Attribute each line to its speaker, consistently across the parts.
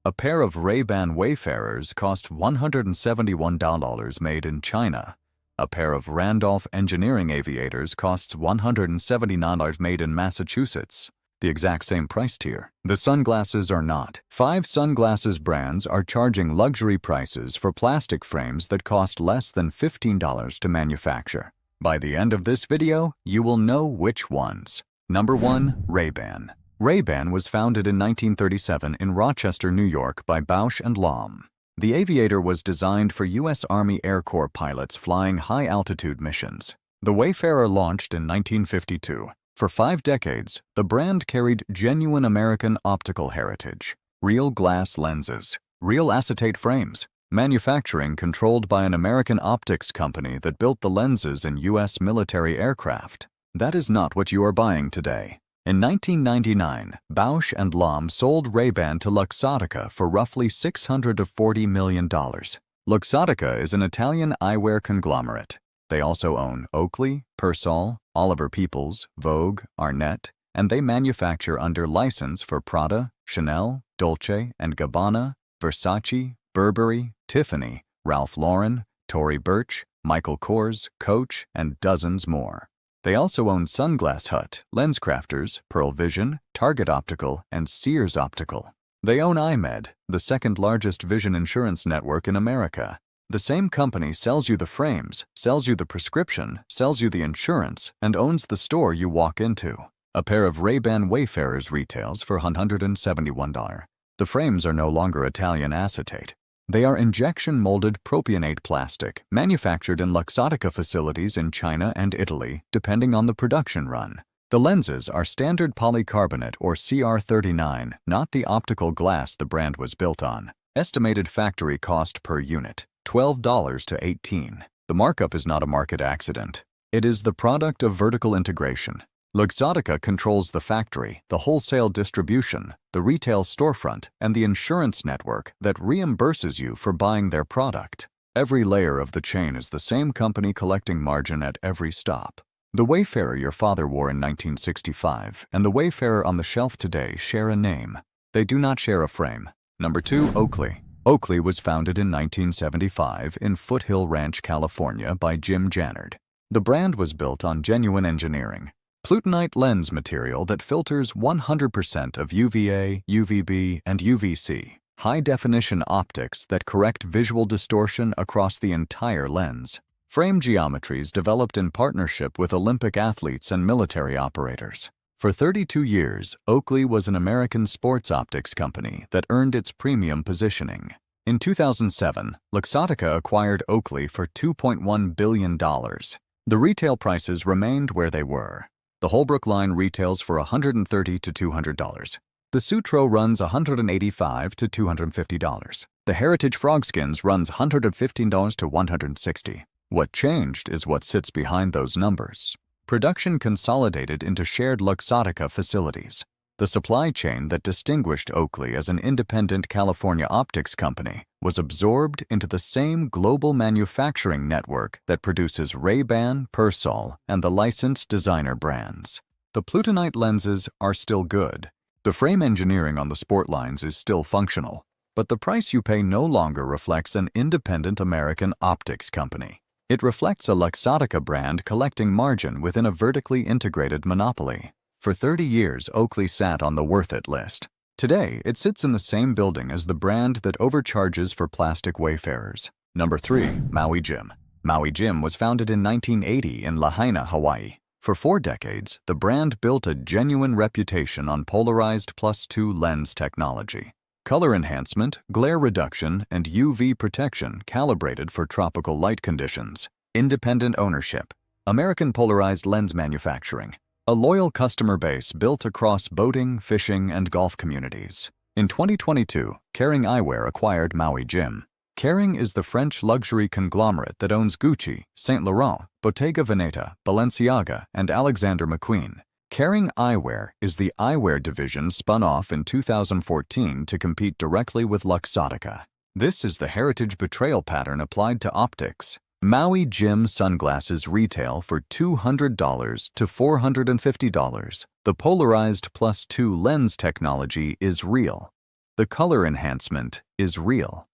Speaker 1: A pair of Ray-Ban Wayfarers cost $171 made in China. A pair of Randolph Engineering Aviators costs $179 made in Massachusetts. The exact same price tier. The sunglasses are not. 5 sunglasses brands are charging luxury prices for plastic frames that cost less than $15 to manufacture. By the end of this video, you will know which ones. Number 1. Ray-Ban. Ray-Ban was founded in 1937 in Rochester, New York by Bausch & Lomb. The Aviator was designed for U.S. Army Air Corps pilots flying high-altitude missions. The Wayfarer launched in 1952. For 5 decades, the brand carried genuine American optical heritage. Real glass lenses, real acetate frames, manufacturing controlled by an American optics company that built the lenses in U.S. military aircraft. That is not what you are buying today. In 1999, Bausch & Lomb sold Ray-Ban to Luxottica for roughly $640 million. Luxottica is an Italian eyewear conglomerate. They also own Oakley, Persol, Oliver Peoples, Vogue, Arnett, and they manufacture under license for Prada, Chanel, Dolce & Gabbana, Versace, Burberry, Tiffany, Ralph Lauren, Tory Burch, Michael Kors, Coach, and dozens more. They also own Sunglass Hut, LensCrafters, Pearl Vision, Target Optical, and Sears Optical. They own iMed, the second largest vision insurance network in America. The same company sells you the frames, sells you the prescription, sells you the insurance, and owns the store you walk into. A pair of Ray-Ban Wayfarers retails for $171. The frames are no longer Italian acetate. They are injection-molded propionate plastic, manufactured in Luxottica facilities in China and Italy, depending on the production run. The lenses are standard polycarbonate or CR39, not the optical glass the brand was built on. Estimated factory cost per unit, $12 to $18. The markup is not a market accident. It is the product of vertical integration. Luxottica controls the factory, the wholesale distribution, the retail storefront, and the insurance network that reimburses you for buying their product. Every layer of the chain is the same company collecting margin at every stop. The Wayfarer your father wore in 1965 and the Wayfarer on the shelf today share a name. They do not share a frame. Number 2. Oakley. Oakley was founded in 1975 in Foothill Ranch, California by Jim Jannard. The brand was built on genuine engineering. Plutonite lens material that filters 100% of UVA, UVB, and UVC. High-definition optics that correct visual distortion across the entire lens. Frame geometries developed in partnership with Olympic athletes and military operators. For 32 years, Oakley was an American sports optics company that earned its premium positioning. In 2007, Luxottica acquired Oakley for $2.1 billion. The retail prices remained where they were. The Holbrook line retails for $130 to $200. The Sutro runs $185 to $250. The Heritage Frogskins runs $115 to $160. What changed is what sits behind those numbers. Production consolidated into shared Luxottica facilities. The supply chain that distinguished Oakley as an independent California optics company was absorbed into the same global manufacturing network that produces Ray-Ban, Persol, and the licensed designer brands. The Plutonite lenses are still good. The frame engineering on the sport lines is still functional, but the price you pay no longer reflects an independent American optics company. It reflects a Luxottica brand collecting margin within a vertically integrated monopoly. For 30 years, Oakley sat on the worth it list. Today, it sits in the same building as the brand that overcharges for plastic Wayfarers. Number 3. Maui Jim. Maui Jim was founded in 1980 in Lahaina, Hawaii. For 4 decades, the brand built a genuine reputation on polarized +2 lens technology. Color enhancement, glare reduction, and UV protection calibrated for tropical light conditions. Independent ownership. American polarized lens manufacturing. A loyal customer base built across boating, fishing, and golf communities. In 2022, Kering Eyewear acquired Maui Jim. Kering is the French luxury conglomerate that owns Gucci, Saint Laurent, Bottega Veneta, Balenciaga, and Alexander McQueen. Kering Eyewear is the eyewear division spun off in 2014 to compete directly with Luxottica. This is the heritage betrayal pattern applied to optics. Maui Jim sunglasses retail for $200 to $450. The polarized +2 lens technology is real. The color enhancement is real.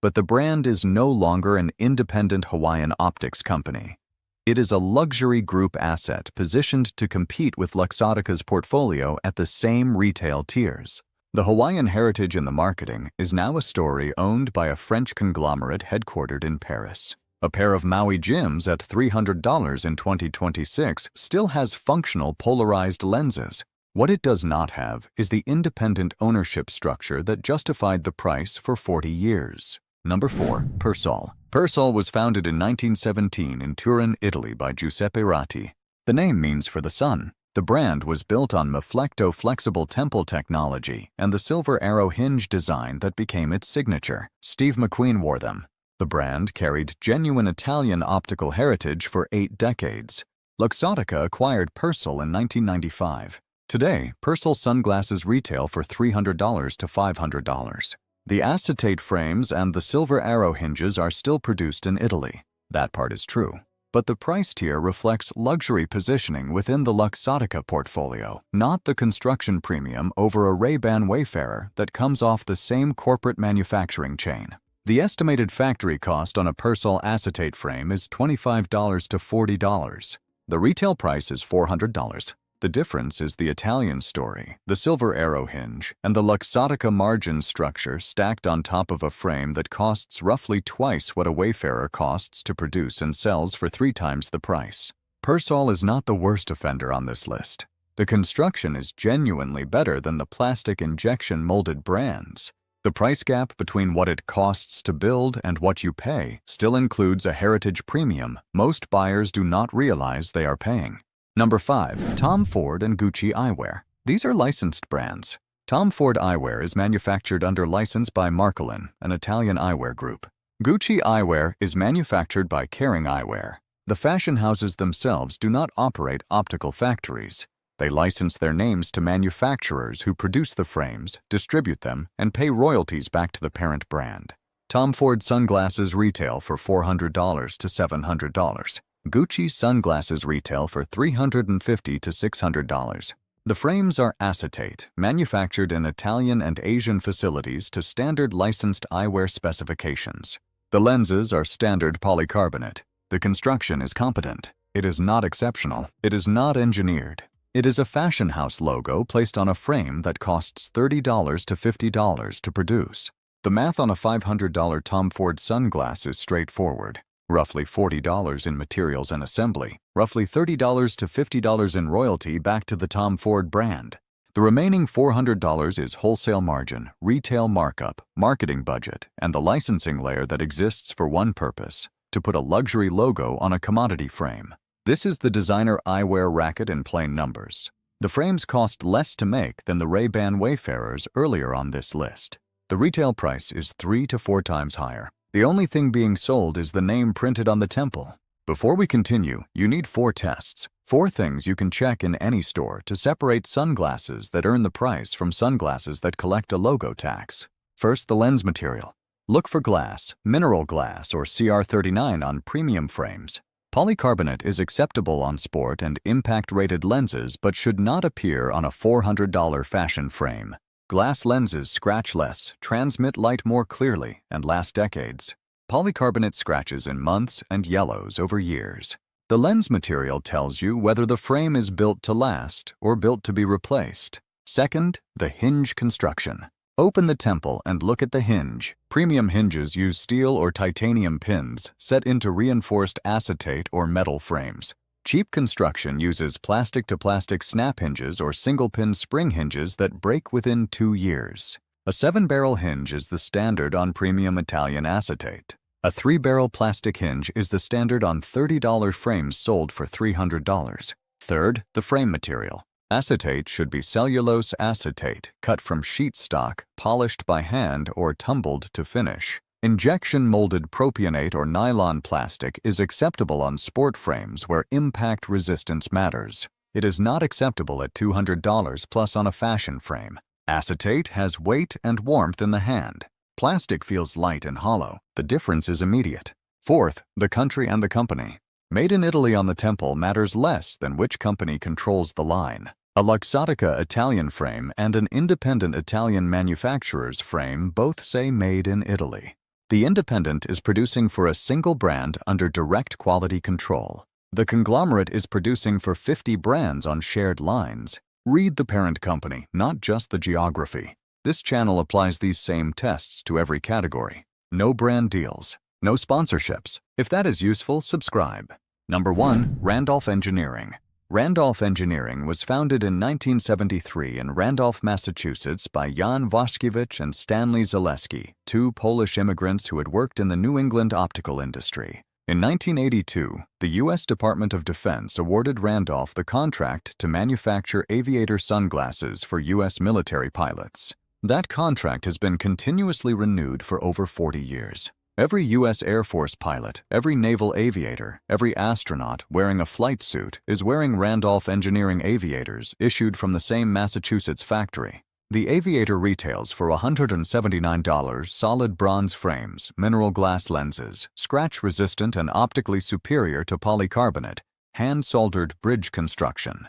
Speaker 1: But the brand is no longer an independent Hawaiian optics company. It is a luxury group asset positioned to compete with Luxottica's portfolio at the same retail tiers. The Hawaiian heritage in the marketing is now a story owned by a French conglomerate headquartered in Paris. A pair of Maui gyms at $300 in 2026 still has functional polarized lenses. What it does not have is the independent ownership structure that justified the price for 40 years. Number 4. Persol. Persol was founded in 1917 in Turin, Italy by Giuseppe Ratti. The name means for the sun. The brand was built on Meflecto flexible temple technology and the silver arrow hinge design that became its signature. Steve McQueen wore them. The brand carried genuine Italian optical heritage for 8 decades. Luxottica acquired Persol in 1995. Today, Persol sunglasses retail for $300 to $500. The acetate frames and the silver arrow hinges are still produced in Italy. That part is true. But the price tier reflects luxury positioning within the Luxottica portfolio, not the construction premium over a Ray-Ban Wayfarer that comes off the same corporate manufacturing chain. The estimated factory cost on a Persol acetate frame is $25 to $40. The retail price is $400. The difference is the Italian story, the silver arrow hinge, and the Luxottica margin structure stacked on top of a frame that costs roughly twice what a Wayfarer costs to produce and sells for 3 times the price. Persol is not the worst offender on this list. The construction is genuinely better than the plastic injection molded brands. The price gap between what it costs to build and what you pay still includes a heritage premium most buyers do not realize they are paying. Number 5. Tom Ford and Gucci Eyewear. These are licensed brands. Tom Ford Eyewear is manufactured under license by Marcolin, an Italian eyewear group. Gucci Eyewear is manufactured by Kering Eyewear. The fashion houses themselves do not operate optical factories. They license their names to manufacturers who produce the frames, distribute them, and pay royalties back to the parent brand. Tom Ford sunglasses retail for $400 to $700. Gucci sunglasses retail for $350 to $600. The frames are acetate, manufactured in Italian and Asian facilities to standard licensed eyewear specifications. The lenses are standard polycarbonate. The construction is competent. It is not exceptional. It is not engineered. It is a fashion house logo placed on a frame that costs $30 to $50 to produce. The math on a $500 Tom Ford sunglass is straightforward. Roughly $40 in materials and assembly, roughly $30 to $50 in royalty back to the Tom Ford brand. The remaining $400 is wholesale margin, retail markup, marketing budget, and the licensing layer that exists for one purpose, to put a luxury logo on a commodity frame. This is the designer eyewear Racket in plain numbers. The frames cost less to make than the Ray-Ban Wayfarers earlier on this list. The retail price is 3 to 4 times higher. The only thing being sold is the name printed on the temple. Before we continue, you need 4 tests. 4 things you can check in any store to separate sunglasses that earn the price from sunglasses that collect a logo tax. First, the lens material. Look for glass, mineral glass, or CR39 on premium frames. Polycarbonate is acceptable on sport and impact-rated lenses but should not appear on a $400 fashion frame. Glass lenses scratch less, transmit light more clearly, and last decades. Polycarbonate scratches in months and yellows over years. The lens material tells you whether the frame is built to last or built to be replaced. Second, the hinge construction. Open the temple and look at the hinge. Premium hinges use steel or titanium pins set into reinforced acetate or metal frames. Cheap construction uses plastic-to-plastic snap hinges or single-pin spring hinges that break within 2 years. A 7-barrel hinge is the standard on premium Italian acetate. A 3-barrel plastic hinge is the standard on $30 frames sold for $300. Third, the frame material. Acetate should be cellulose acetate, cut from sheet stock, polished by hand or tumbled to finish. Injection molded propionate or nylon plastic is acceptable on sport frames where impact resistance matters. It is not acceptable at $200 plus on a fashion frame. Acetate has weight and warmth in the hand. Plastic feels light and hollow. The difference is immediate. Fourth, the country and the company. Made in Italy on the temple matters less than which company controls the line. A Luxottica Italian frame and an independent Italian manufacturer's frame both say made in Italy. The independent is producing for a single brand under direct quality control. The conglomerate is producing for 50 brands on shared lines. Read the parent company, not just the geography. This channel applies these same tests to every category. No brand deals. No sponsorships. If that is useful, subscribe. Number 1. Randolph Engineering. Randolph Engineering was founded in 1973 in Randolph, Massachusetts by Jan Waszkiewicz and Stanley Zaleski, two Polish immigrants who had worked in the New England optical industry. In 1982, the U.S. Department of Defense awarded Randolph the contract to manufacture Aviator sunglasses for U.S. military pilots. That contract has been continuously renewed for over 40 years. Every U.S. Air Force pilot, every naval aviator, every astronaut wearing a flight suit is wearing Randolph Engineering Aviators issued from the same Massachusetts factory. The Aviator retails for $179, solid bronze frames, mineral glass lenses, scratch-resistant and optically superior to polycarbonate, hand-soldered bridge construction.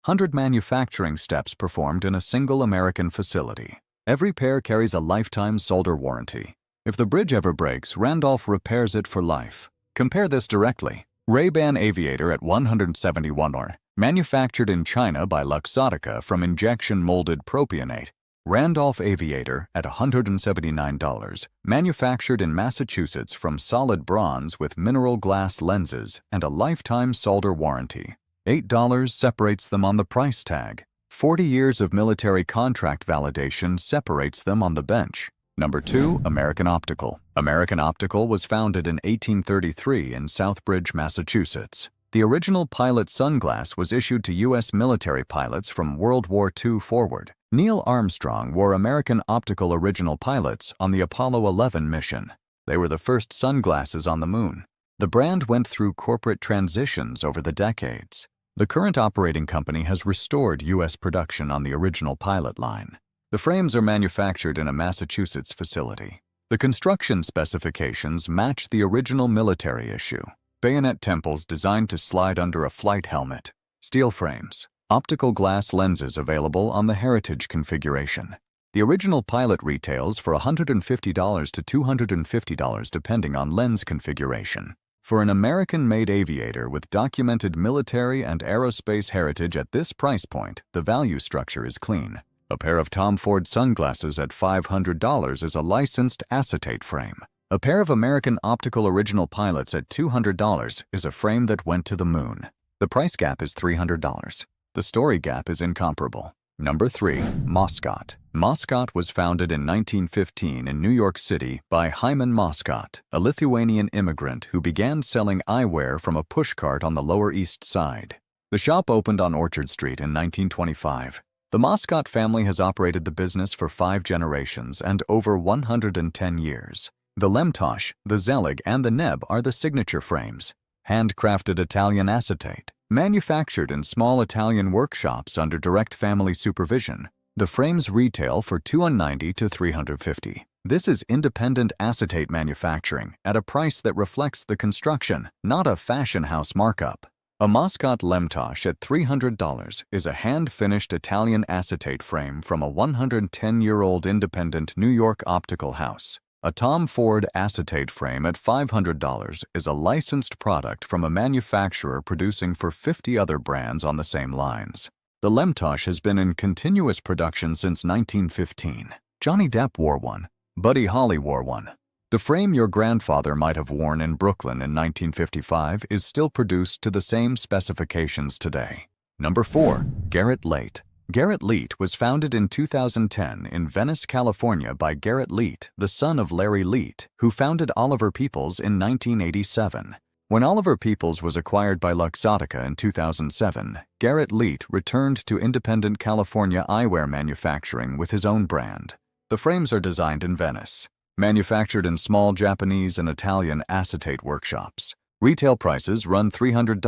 Speaker 1: 100 manufacturing steps performed in a single American facility. Every pair carries a lifetime solder warranty. If the bridge ever breaks, Randolph repairs it for life. Compare this directly. Ray-Ban Aviator at $171, manufactured in China by Luxottica from injection-molded propionate. Randolph Aviator at $179, manufactured in Massachusetts from solid bronze with mineral glass lenses and a lifetime solder warranty. $8 separates them on the price tag. 40 years of military contract validation separates them on the bench. Number 2. American Optical. American Optical was founded in 1833 in Southbridge, Massachusetts. The original pilot sunglass was issued to U.S. military pilots from World War II forward. Neil Armstrong wore American Optical original pilots on the Apollo 11 mission. They were the first sunglasses on the moon. The brand went through corporate transitions over the decades. The current operating company has restored U.S. production on the original pilot line. The frames are manufactured in a Massachusetts facility. The construction specifications match the original military issue. Bayonet temples designed to slide under a flight helmet. Steel frames. Optical glass lenses available on the Heritage configuration. The original pilot retails for $150 to $250 depending on lens configuration. For an American-made aviator with documented military and aerospace heritage at this price point, the value structure is clean. A pair of Tom Ford sunglasses at $500 is a licensed acetate frame. A pair of American Optical original pilots at $200 is a frame that went to the moon. The price gap is $300. The story gap is incomparable. Number 3. Moscot. Moscot was founded in 1915 in New York City by Hyman Moscot, a Lithuanian immigrant who began selling eyewear from a pushcart on the Lower East Side. The shop opened on Orchard Street in 1925. The Moscot family has operated the business for 5 generations and over 110 years. The Lemtosh, the Zelig, and the Neb are the signature frames. Handcrafted Italian acetate, manufactured in small Italian workshops under direct family supervision. The frames retail for $290 to $350. This is independent acetate manufacturing at a price that reflects the construction, not a fashion house markup. A Moscot Lemtosh at $300 is a hand-finished Italian acetate frame from a 110-year-old independent New York optical house. A Tom Ford acetate frame at $500 is a licensed product from a manufacturer producing for 50 other brands on the same lines. The Lemtosh has been in continuous production since 1915. Johnny Depp wore one. Buddy Holly wore one. The frame your grandfather might have worn in Brooklyn in 1955 is still produced to the same specifications today. Number 4. Garrett Leight. Garrett Leight was founded in 2010 in Venice, California by Garrett Leight, the son of Larry Leight, who founded Oliver Peoples in 1987. When Oliver Peoples was acquired by Luxottica in 2007, Garrett Leight returned to independent California eyewear manufacturing with his own brand. The frames are designed in Venice. Manufactured in small Japanese and Italian acetate workshops. Retail prices run $300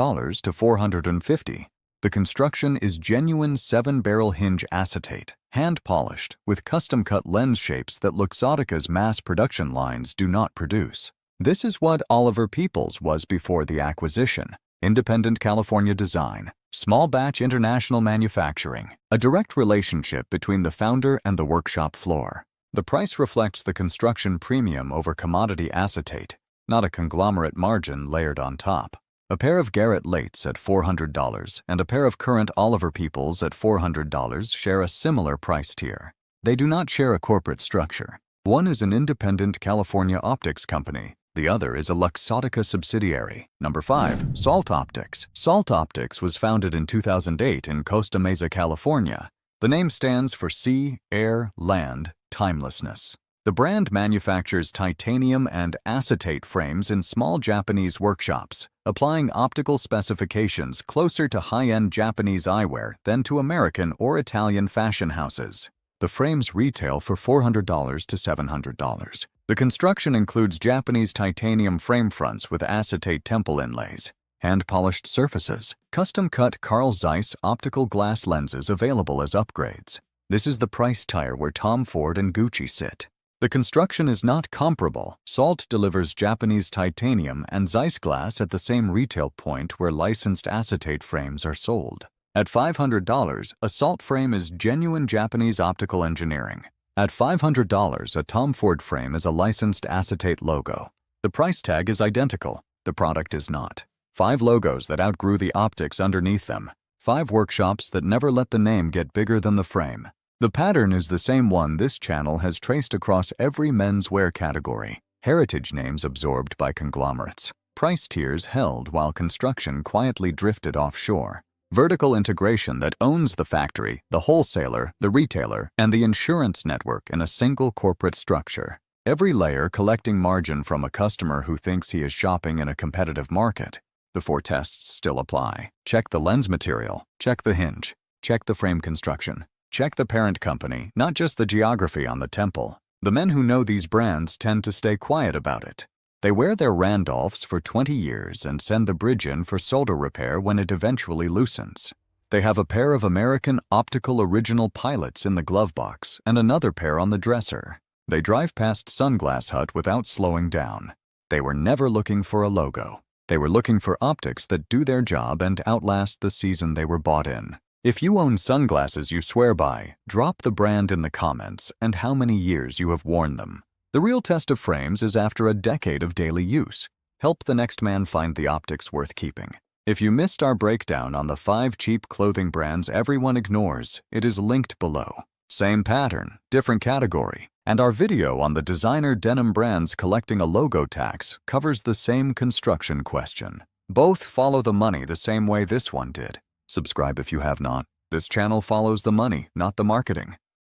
Speaker 1: to $450. The construction is genuine 7-barrel hinge acetate, hand-polished, with custom-cut lens shapes that Luxottica's mass production lines do not produce. This is what Oliver Peoples was before the acquisition. Independent California design. Small batch international manufacturing. A direct relationship between the founder and the workshop floor. The price reflects the construction premium over commodity acetate, not a conglomerate margin layered on top. A pair of Garrett Lates at $400 and a pair of current Oliver Peoples at $400 share a similar price tier. They do not share a corporate structure. One is an independent California optics company. The other is a Luxottica subsidiary. Number 5. Salt Optics. Salt Optics was founded in 2008 in Costa Mesa, California. The name stands for sea, air, land, timelessness. The brand manufactures titanium and acetate frames in small Japanese workshops, applying optical specifications closer to high-end Japanese eyewear than to American or Italian fashion houses. The frames retail for $400 to $700. The construction includes Japanese titanium frame fronts with acetate temple inlays, hand-polished surfaces, custom-cut Carl Zeiss optical glass lenses available as upgrades. This is the price tier where Tom Ford and Gucci sit. The construction is not comparable. Salt delivers Japanese titanium and Zeiss glass at the same retail point where licensed acetate frames are sold. At $500, a Salt frame is genuine Japanese optical engineering. At $500, a Tom Ford frame is a licensed acetate logo. The price tag is identical. The product is not. 5 logos that outgrew the optics underneath them. 5 workshops that never let the name get bigger than the frame. The pattern is the same one this channel has traced across every menswear category. Heritage names absorbed by conglomerates. Price tiers held while construction quietly drifted offshore. Vertical integration that owns the factory, the wholesaler, the retailer, and the insurance network in a single corporate structure. Every layer collecting margin from a customer who thinks he is shopping in a competitive market. The 4 tests still apply. Check the lens material. Check the hinge. Check the frame construction. Check the parent company, not just the geography on the temple. The men who know these brands tend to stay quiet about it. They wear their Randolphs for 20 years and send the bridge in for solder repair when it eventually loosens. They have a pair of American Optical original pilots in the glove box and another pair on the dresser. They drive past Sunglass Hut without slowing down. They were never looking for a logo. They were looking for optics that do their job and outlast the season they were bought in. If you own sunglasses you swear by, drop the brand in the comments and how many years you have worn them. The real test of frames is after a decade of daily use. Help the next man find the optics worth keeping. If you missed our breakdown on the 5 cheap clothing brands everyone ignores, it is linked below. Same pattern, different category. And our video on the designer denim brands collecting a logo tax covers the same construction question. Both follow the money the same way this one did. Subscribe if you have not. This channel follows the money, not the marketing.